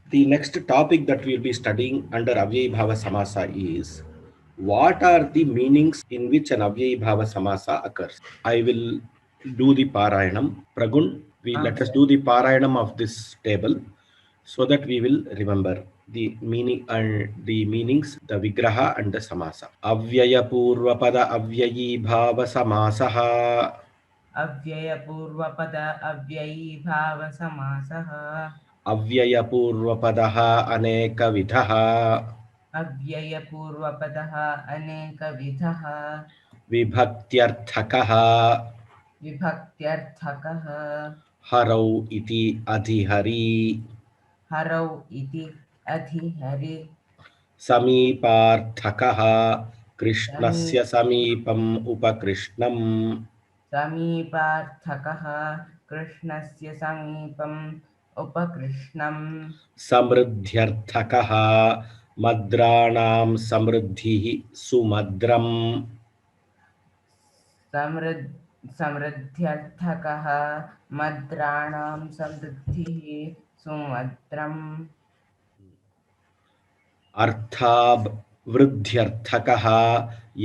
The next topic that we will be studying under Avyayi Bhava Samasa is what are the meanings in which an Avyayi Bhava Samasa occurs. I will do the Parayanam. Pragun, let us Sir. do the Parayanam of this table so that we will remember the meaning and the meanings, the Vigraha and the Samasa. Avyaya Purvapada Avyayi Bhava Samasaha. अव्ययपूर्वपद अव्ययीभावसमासः Avyaya Purvapadaha Aneka Vidhaha. अव्ययपूर्वपदः अनेकविधः विभक्त्यर्थकः विभक्त्यर्थकः हरौ इति अधिहरि हरौ इति अधिहरि समीपार्थकः समी कृष्णस्य समीपम् उपकृष्णम् समीपार्थकः कृष्णस्य समीपम् उपकृष्णम् समृद्ध्यर्थकः मद्राणां समृद्धिः सुमद्रम् समृद्ध्यर्थकः मद्राणां समृद्धिः सुमद्रम् अर्थावृद्ध्यर्थकः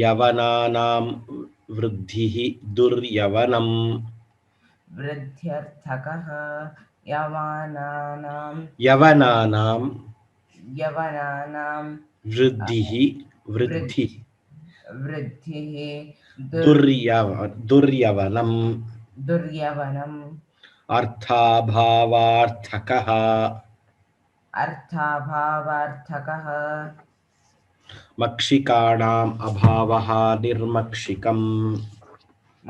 यवनानां वृद्धिः दुर्यवनम् वृद्ध्यर्थकः यवानानां यवनानां यवनानां वृद्धिः वृद् वृद्धि वृद्धिः दुर्यवनम् दुर्यवनम् अर्थाभावार्थकः अर्थाभावार्थकः मक्षिकाणाम् अभावः निर्मक्षिकम्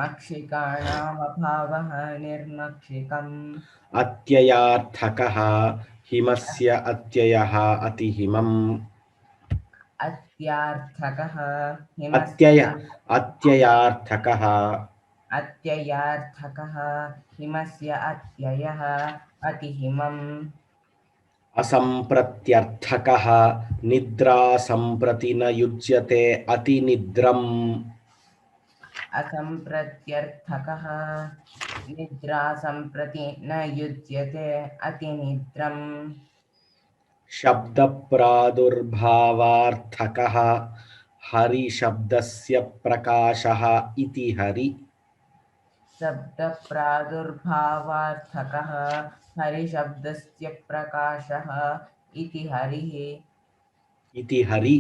मक्षिकाणाम् अभावः निर्मक्षिकम् अत्ययार्थकः हिमस्य अत्ययः अतिहिमम् अत्यार्थकः अत्यय हिमस्य अत्ययार्थकः अत्ययार्थकः हिमस्य अत्ययः अतिहिमम् असम्प्रत्यर्थकः निद्रा सम्प्रति न युज्यते अतिनिद्रम् असम्प्रत्यर्थकः निद्रा सम्प्रति न युज्यते अतिनिद्रम् शब्दप्रादुर्भावार्थकः हरिशब्दस्य प्रकाशः इति हरि शब्दप्रादुर्भावार्थकः हरिशब्दस्य प्रकाशः इति हरिः इति हरि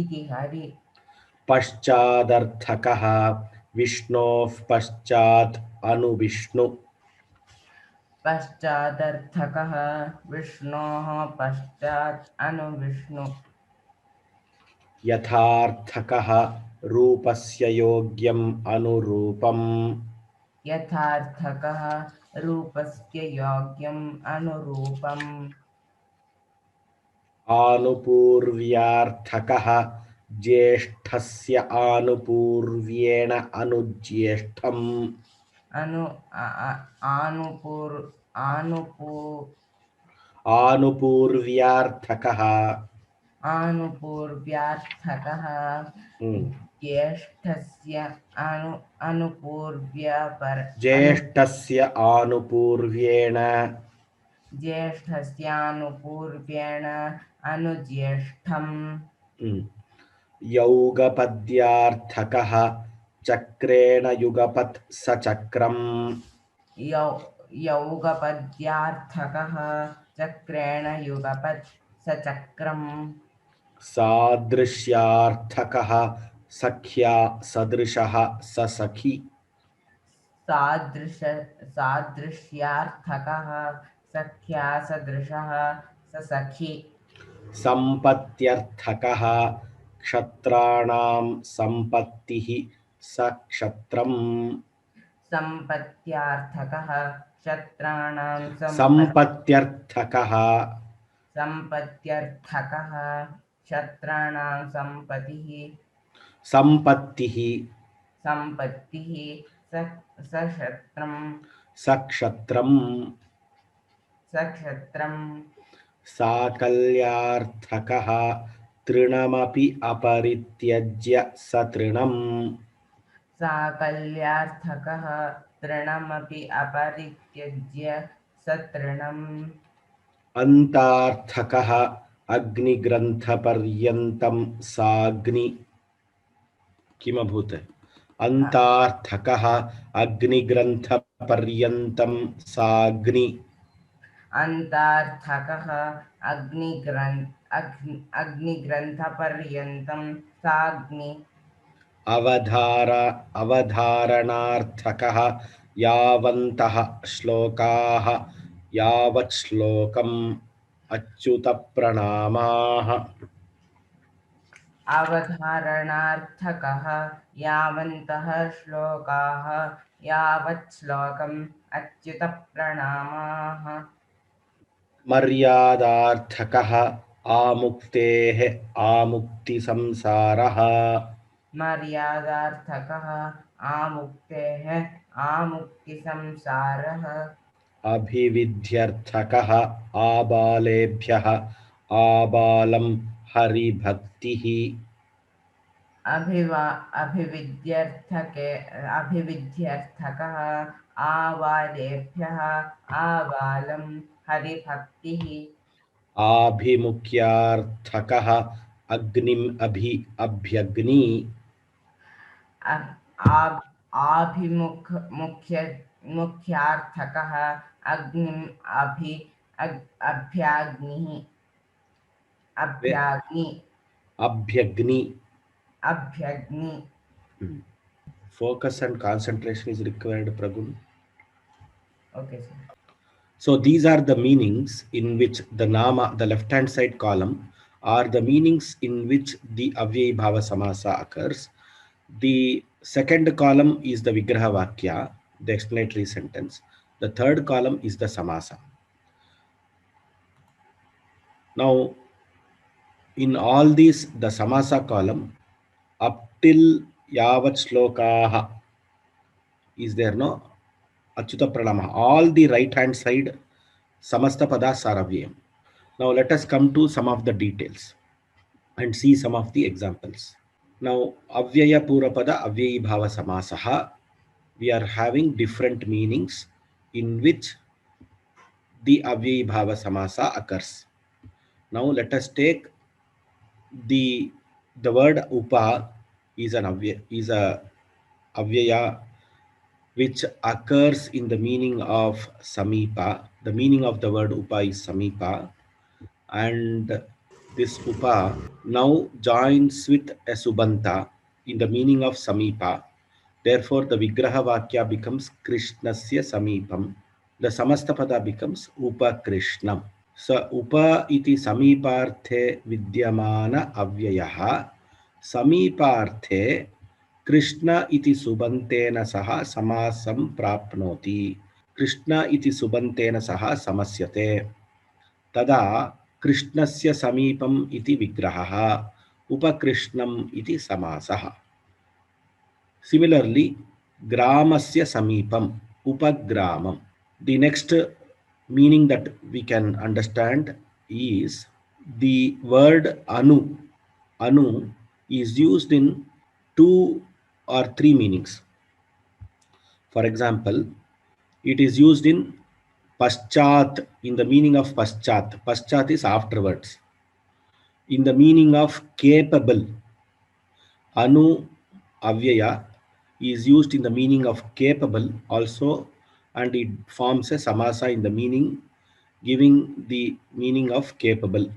इति हरि पश्चादर्थकः विष्णोः पश्चात् अनुविष्णु पश्चादर्थकः विष्णोः पश्चात् अनुविष्णु यथार्थकः रूपस्य योग्यम् अनुरूपम् यथार्थकः रूपस्य योग्यम् अनुरूपम् आनुपूर्व्यार्थकः ज्येष्ठस्य आनुपूर्व्येण अनुज्येष्ठम् अनु आनुपूर् आनुपू आनुपूर्व्यार्थकः आनुपूर्व्यार्थकः ज्येष्ठस्य ज्येष्ठस्य आनुपूर्व्येण ज्येष्ठस्यानुपूर्व्येण अनुज्येष्ठम् यौगपद्यार्थकः चक्रेण युगपत् सचक्रम् यौगपद्यार्थकः चक्रेण युगपत् सचक्रम् सादृश्यार्थकः सख्या सदृशः ससखी सादृश्यार्थकः सख्या सदृशः ससखी सम्पत्त्यर्थकः क्षत्राणां सम्पत्तिः सक्षत्रम् सम्पत्त्यार्थकः क्षत्राणां सम्पत्त्यर्थकः सम्पत्त्यर्थकः क्षत्राणां सम्पत्तिः सम्पत्तिः सम्पत्तिः सक्षत्रम् सक्षत्रम् सक्षत्रम् साकल्यार्थकः तृणमपि अपरित्यज्य सतृणम् साकल्यार्थकः तृणमपि अपरित्यज्य सतृणम् अन्तार्थकः अग्निग्रन्थपर्यन्तं साग्नि किमभूत् अन्तार्थकः अग्निग्रन्थपर्यन्तं साग्नि अन्तार्थकः अग्निग्रन्थपर्यन्तं साग्नि अवधारणार्थकः यावन्तः श्लोकाः यावत् श्लोकम् अच्युतप्रणामाः अवधारणार्थकः यावन्तः श्लोकाः यावत् श्लोकम् अच्युतप्रणामाः मर्यादार्थकः आमुक्तेः आमुक्तिसंसारः मर्यादार्थकः आमुक्तेः आमुक्तिसंसारः अभिविध्यर्थकः आबालेभ्यः आबालं हरिभक्तिः अभिविध्यर्थकः आवालेभ्यः आवालं हरिभक्तिः आभिमुख्यार्थकः अग्निम् अभ्यग्नि मुख्यार्थकः अग्निम् अभ्याग्निः अभ्यग्नि अभ्यग्नि Focus and concentration is required, Pragun. Okay, sir. So these are the meanings in which the nama, the left hand side column, are the meanings in which the Avyayi Bhava Samasa occurs. The second column is the Vigraha Vakya, the explanatory sentence. The third column is the Samasa. Now, in all these, the Samasa column, up till Yavat Shlokaha is there, no? Achyuta Pranama. All the right hand side, Samasta Padas are Avyayam. Now let us come to some of the details and see some of the examples. Now, Avyaya Purapada Avyayi Bhava Samasaha, we are having different meanings in which the Avyayi Bhava Samasa occurs. Now let us take the word Upa is a Avyaya which occurs in the meaning of Samipa. The meaning of the word Upa is Samipa, and this Upa now joins with a Subanta in the meaning of Samipa. Therefore, the Vigraha Vakya becomes Krishnasya Samipam. The Samastapada becomes Upa Krishnam. So, Upa iti Samiparte Vidyamana Avyayaha Samiparte Krishna iti Subantena Saha Samasam Prapnoti. Krishna iti Subantena Saha Samasyate. Tada Krishnasya Samipam iti Vigrahaha Upakrishnam iti Samasaha. Similarly, Gramasya Samipam Upagramam. The next meaning that we can understand is the word Anu. Anu is used in 2 or 3 meanings. For example, it is used in Paschat in the meaning of Paschat. Paschat is afterwards. In the meaning of capable, Anu Avyaya is used in the meaning of capable also, and it forms a samasa in the meaning, giving the meaning of capable.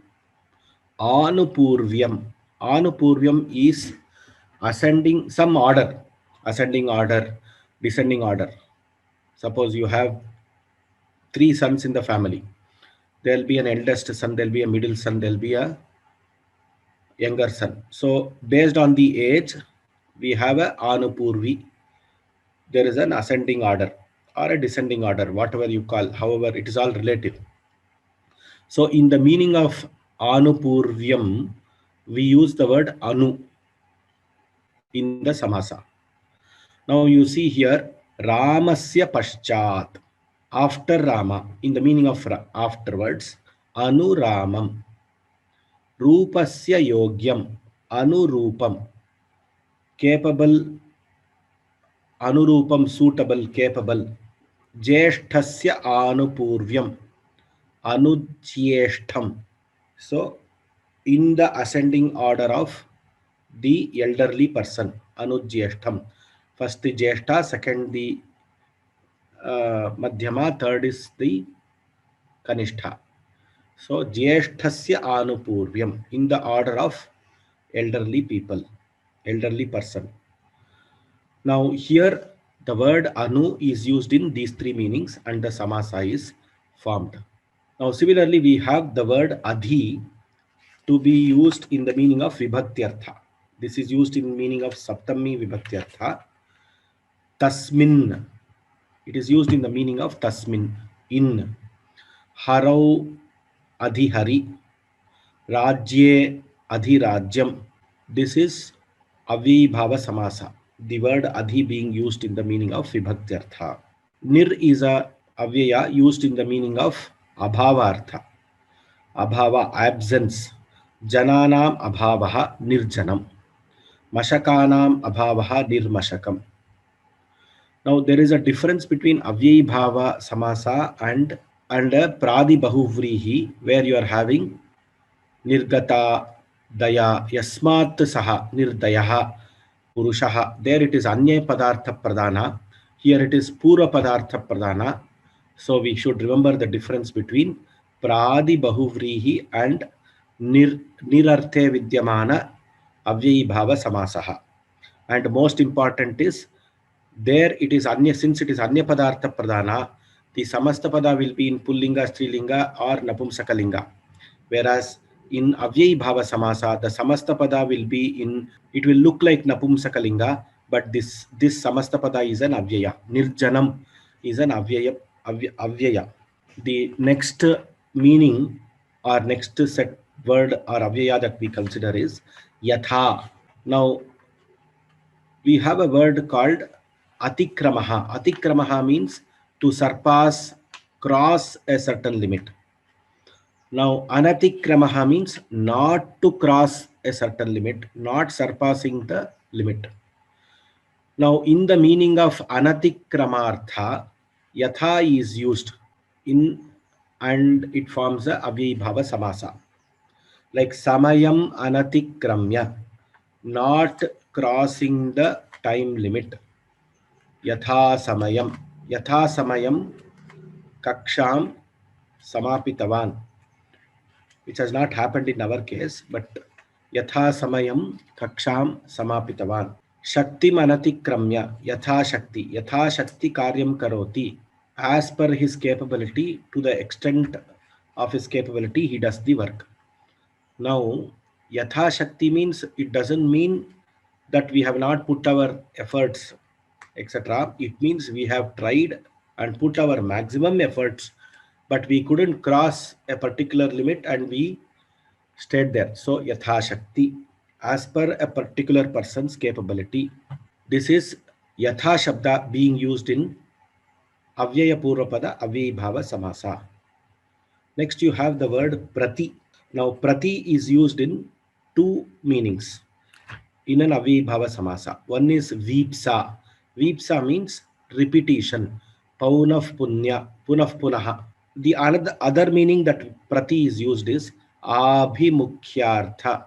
Anupurvyam. Anupurvyam is ascending some order, ascending order, descending order. Suppose you have 3 sons in the family. There will be an eldest son, there will be a middle son, there will be a younger son. So based on the age, we have a Anupurvi. There is an ascending order or a descending order, whatever you call. However, it is all relative. So in the meaning of Anupurvyam, we use the word Anu in the Samasa. Now you see here, Ramasya Paschat. After Rama, in the meaning of afterwards, Anuramam. Rupasya Yogyam. Anurupam. Capable, Anurupam, suitable, capable. Jeshthasya Anupurvyam. Anujyeshtham. So in the ascending order of the elderly person, Anujyeshtham. First the Jyeshtha, second the Madhyama, third is the Kanishtha. So Jyeshthasya Anupurvyam, in the order of elderly people, elderly person. Now here the word Anu is used in these three meanings and the samasa is formed. Now similarly we have the word Adhi to be used in the meaning of Vibhaktyartha. This is used in meaning of Saptami Vibhaktyartha. Tasmin. It is used in the meaning of Tasmin. In. Harau Adhihari. Rajye Adhirajyam. This is Avibhava Samasa. The word Adhi being used in the meaning of Vibhaktyartha. Nir is a avyaya used in the meaning of Abhavartha. Abhava, absence. Jananam abhavaha nirjanam. Mashakanam abhavaha nirmashakam. Now there is a difference between Avyayi Bhava Samasa and a Pradi Bahuvrihi, where you are having Nirgata Daya Yasmat Saha Nirdayaha Purushaha. There it is Anya Padartha Pradana. Here it is Pura Padartha Pradana. So we should remember the difference between Pradi Bahuvrihi and Nirarthe Vidyamana Avyayi Bhava Samasaha. And most important is, there it is Anya, since it is Anya Padartha Pradana, the Samasta Pada will be in Pullinga, Strilinga or Napumsakalinga. Whereas in Avyayi Bhava Samasa, the Samasta Pada will be in, it will look like Napumsakalinga, but this Samasta Pada is an Avyaya. Nirjanam is an Avyaya. The next meaning or next set word or Avyaya that we consider is Yatha. Now we have a word called Atikramaha. Atikramaha means to surpass, cross a certain limit. Now, Anatikramaha means not to cross a certain limit, not surpassing the limit. Now, in the meaning of Anatikramartha, Yatha is used in and it forms a Avyayi Bhava Samasa. Like Samayam Anatikramya, not crossing the time limit. Yatha Samayam. Yatha Samayam Kaksham Samapitavan, which has not happened in our case, but Yatha Samayam Kaksham Samapitavan. Shakti Manatikramya Yatha Shakti. Yatha Shakti Karyam Karoti. As per his capability, to the extent of his capability, he does the work. Now, Yatha Shakti means, it doesn't mean that we have not put our efforts, etc. It means we have tried and put our maximum efforts, but we couldn't cross a particular limit and we stayed there. So Yatha Shakti, as per a particular person's capability. This is Yatha Shabda being used in Avyaya Purvapada Avyayi Bhava Samasa. Next you have the word Prati. Now Prati is used in two meanings in an Avyayi Bhava Samasa. One is Vipsa. Vipsa means repetition. Paunav Punya, Punav Punaha. The other meaning that Prati is used is Abhimukhyartha.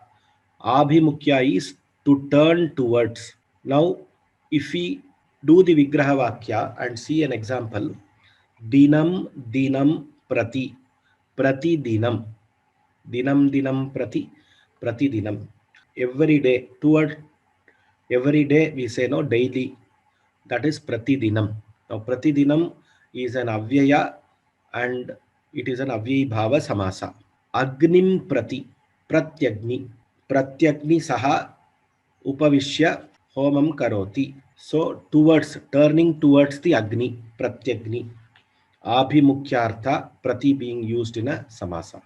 Abhimukhya is to turn towards. Now, if we do the Vigraha Vakya and see an example, Dinam Dinam Prati. Prati Dinam. Dinam Dinam Prati. Prati Dinam. Every day, toward every day we say no, daily. That is Prati Dinam. Now Prati Dinam is an Avyaya and it is an Avyayi Bhava Samasa. Agnim Prati. Pratyagni. Pratyagni Saha Upavishya Homam Karoti. So towards, turning towards the Agni. Pratyagni. Abhimukhyartha, Prati being used in a Samasa.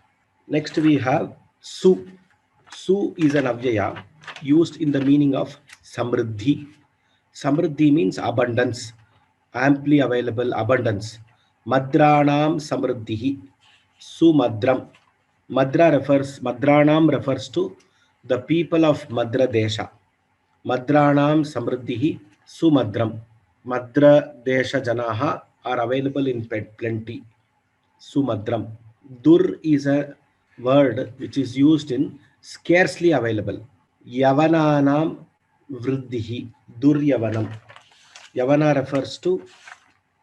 Next we have Su. Su is an Avyaya used in the meaning of Samriddhi. Samriddhi means abundance, amply available abundance. Madranam Samriddhihi. Sumadram. Madranam refers to the people of Madra Desha. Madranam Samriddhihi Sumadram. Madra Desha Janaha are available in plenty. Sumadram. Dur is a word which is used in scarcely available. Yavananam vriddhihi. Dur yavanam. Yavana refers to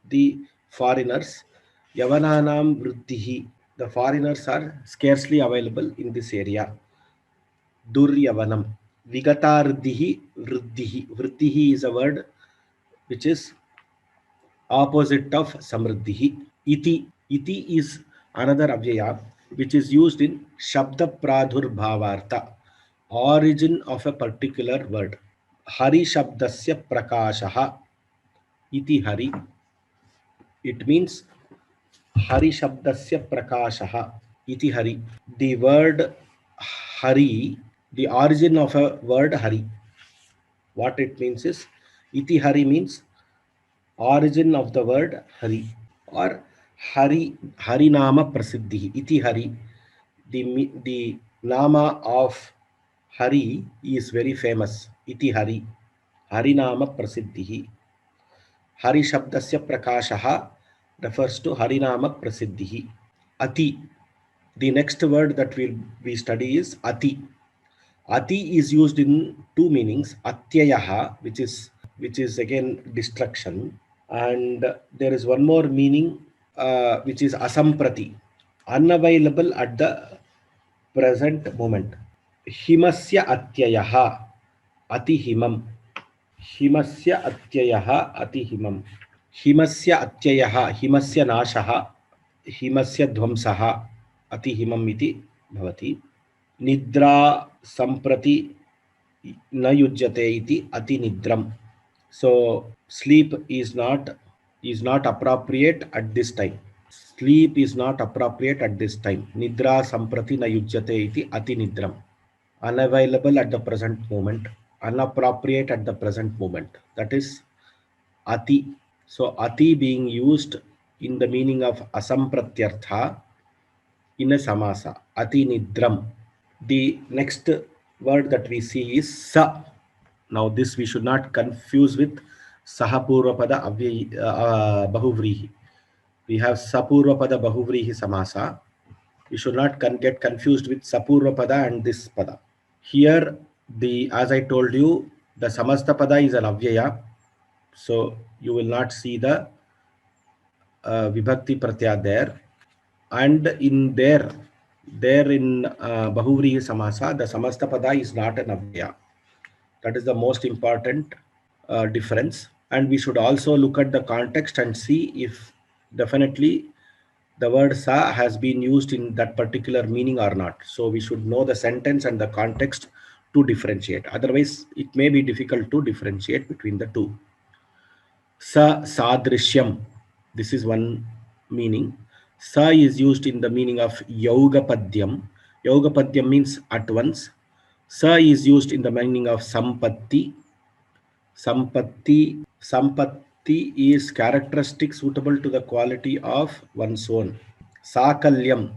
the foreigners. Yavananam vriddhihi. The foreigners are scarcely available in this area. Dur yavanam. Vigatardihi vriddhihi. Vriddhihi is a word which is opposite of samriddhihi. Iti. Iti is another avyaya which is used in Shabda Pradhurbhavartha, origin of a particular word. Hari Shabdasya Prakashaha iti Hari. It means Hari Shabdasya Prakashaha iti Hari. The word Hari, the origin of a word Hari. What it means is iti Hari means origin of the word Hari, or Harinama Prasiddhi iti Hari. The nama of Hari is very famous. Iti Hari. Harinama Prasiddhi. Hari Shabdasya Prakashaha refers to Harinama Prasiddhi. Ati. The next word that we study is Ati. Ati is used in two meanings. Atyayaha, which is again destruction, and there is one more meaning which is asamprati, unavailable at the present moment. Himasya atyayaha atihimam. Himasya atyayaha atihimam. Himasya atyayaha, himasya nashaha, himasya dhvamsaha atihimam iti bhavati. Nidra samprati na yujyate iti ati nidram. So sleep is not appropriate at this time. Sleep is not appropriate at this time. Nidra samprati na yujyate iti ati nidram. Unavailable at the present moment, unappropriate at the present moment. That is ati. So ati being used in the meaning of asampratyartha in a samasa. Ati nidram. The next word that we see is sa. Now this we should not confuse with Sahapurvapada Bahuvrihi. We have Sapurvapada Bahuvrihi Samasa. We should not get confused with Sapurvapada and this Pada. Here, as I told you, the Samasta Pada is an Avyaya. So you will not see the Vibhakti Pratyaya there. And in there in Bahuvrihi Samasa, the Samasta Pada is not an Avyaya. That is the most important difference. And we should also look at the context and see if definitely the word sa has been used in that particular meaning or not. So we should know the sentence and the context to differentiate. Otherwise, it may be difficult to differentiate between the two. Sa sadrishyam. This is one meaning. Sa is used in the meaning of yogapadyam. Yogapadyam means at once. Sa is used in the meaning of sampatti. Sampatti is characteristic suitable to the quality of one's own. Sakalyam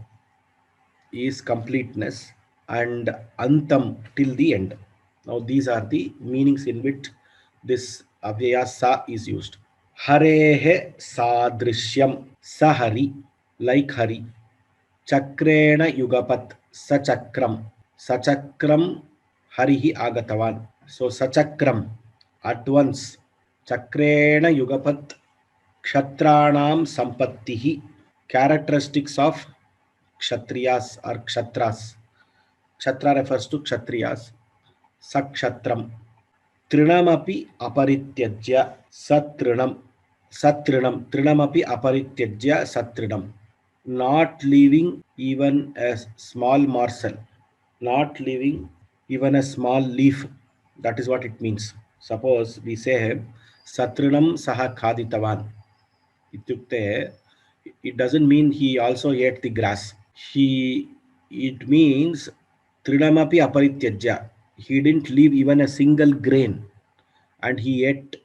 is completeness, and antam till the end. Now these are the meanings in which this avyaya sa is used. Harehe sadrishyam sahari, like hari. Chakrena yugapat sachakram. Sachakram harihi agatavan. So sachakram, at once. Chakrena yugapat kshatranam sampattihi. Characteristics of kshatriyas or kshatras. Kshatra refers to kshatriyas. Sakshatram. Trinamapi aparityajya satrinam. Satrinam. Trinamapi aparityajya satrinam. Not leaving even a small morsel. Not leaving even a small leaf. That is what it means. Suppose we say Satrinam Saha Khaditavan. It doesn't mean he also ate the grass. It means Trinamapi Aparityajya. He didn't leave even a single grain, and he ate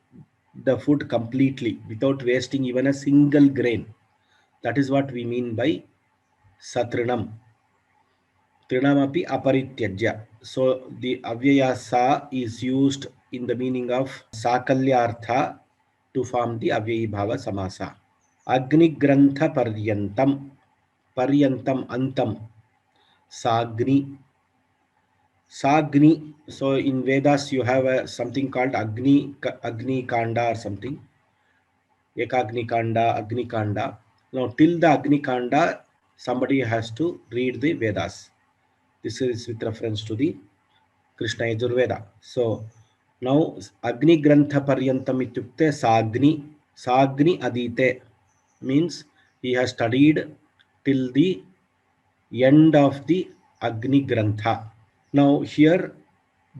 the food completely without wasting even a single grain. That is what we mean by Satrinam. Trinamapi aparityajya. So the avyaya sa is used in the meaning of sakalyartha to form the avyayi bhava samasa. Agni grantha paryantam. Paryantam antam. Sagni. Sagni. So in Vedas you have something called Agni Kanda or something. Ekagni Kanda, Agni Kanda. Now till the Agni Kanda, somebody has to read the Vedas. This is with reference to the Krishna Yajurveda. So now Agni Grantha Paryantam ityukte Sagni. Sagni Adite means he has studied till the end of the Agni Grantha. Now here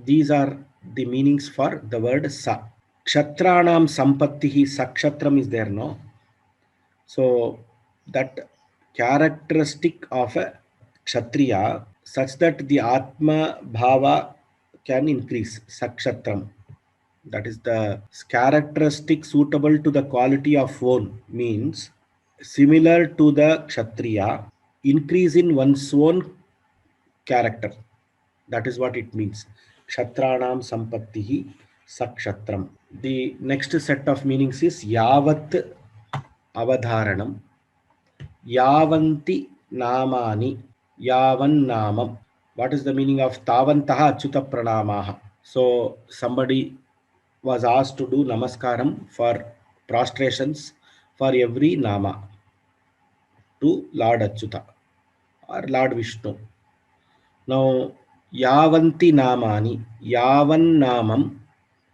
these are the meanings for the word Sa. Kshatranam Sampattihi, Sakshatram is there, no? So that characteristic of a Kshatriya such that the Atma Bhava can increase, Sakshatram. That is the characteristic suitable to the quality of one, means similar to the Kshatriya, increase in one's own character. That is what it means. Kshatranam Sampattihi Sakshatram. The next set of meanings is Yavat Avadharanam. Yavanti Namani. Yavan Namam. What is the meaning of Tavantaha Achyuta Pranamaha? So somebody was asked to do namaskaram for prostrations for every nama to Lord Achyuta or Lord Vishnu. Now Yavanti Namani. Yavan Namam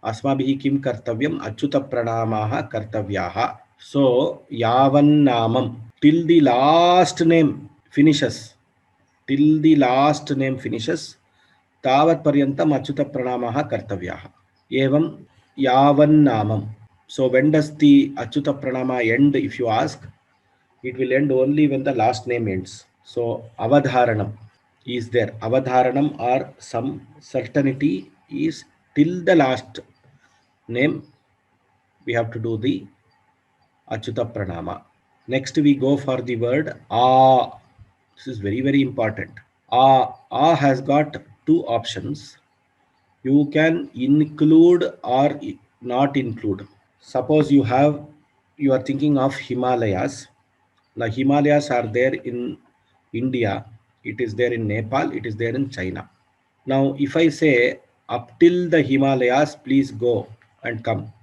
Asmabhihi Kim Kartavyam Achyuta Pranamaha Kartavyaha. So Yavan Namam, till the last name finishes. Till the last name finishes, Tavat Paryantam Achyuta Pranamaha Kartavyaha. Evam Yavan Namam. So when does the Achyuta Pranama end, if you ask? It will end only when the last name ends. So Avadharanam is there. Avadharanam or some certainty is till the last name we have to do the Achyuta Pranama. Next we go for the word A. This is very, very important. A has got two options. You can include or not include. Suppose you are thinking of Himalayas. The Himalayas are there in India. It is there in Nepal. It is there in China. Now, if I say up till the Himalayas, please go and come.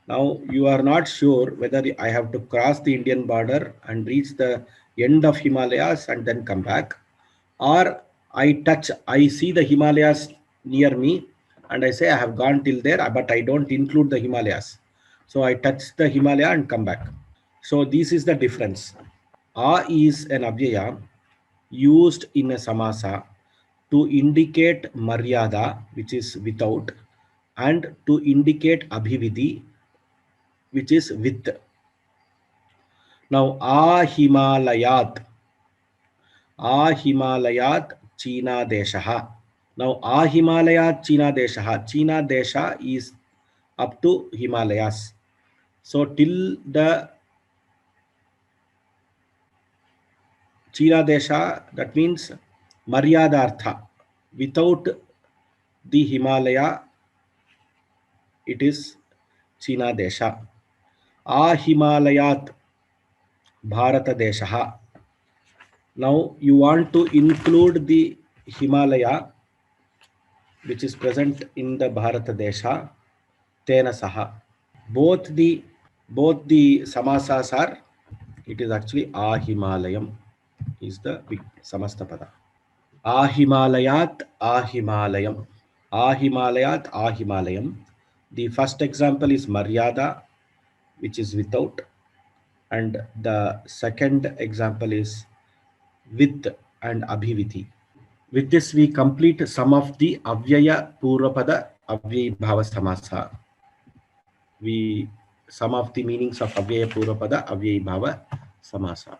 Now you are not sure whether I have to cross the Indian border and reach the end of Himalayas and then come back, or I see the Himalayas near me and I say I have gone till there, but I don't include the Himalayas. So I touch the Himalaya and come back. So this is the difference. A is an avyaya used in a samasa to indicate maryada, which is without, and to indicate abhividhi, which is with. Now, Ahimalayat China Deshaha. Now, Ahimalayat China Deshaha. China Desha is up to Himalayas. So, till the China Desha, that means Maryadartha. Without the Himalaya, it is China Desha. Ahimalayat Bharata Deshaha. Now you want to include the Himalaya, which is present in the Bharata Desha, Tena Saha. Both the samasas are, it is actually Ahimalayam is the big Samastapada. Ahimalayat Ahimalayam. Ahimalayat Ahimalayam. The first example is Maryada, which is without, and the second example is with and Abhiviti. With this, we complete some of the Avyaya Purvapada Avyaya Bhava Samasa. Some of the meanings of Avyaya Purvapada Avyaya Bhava Samasa.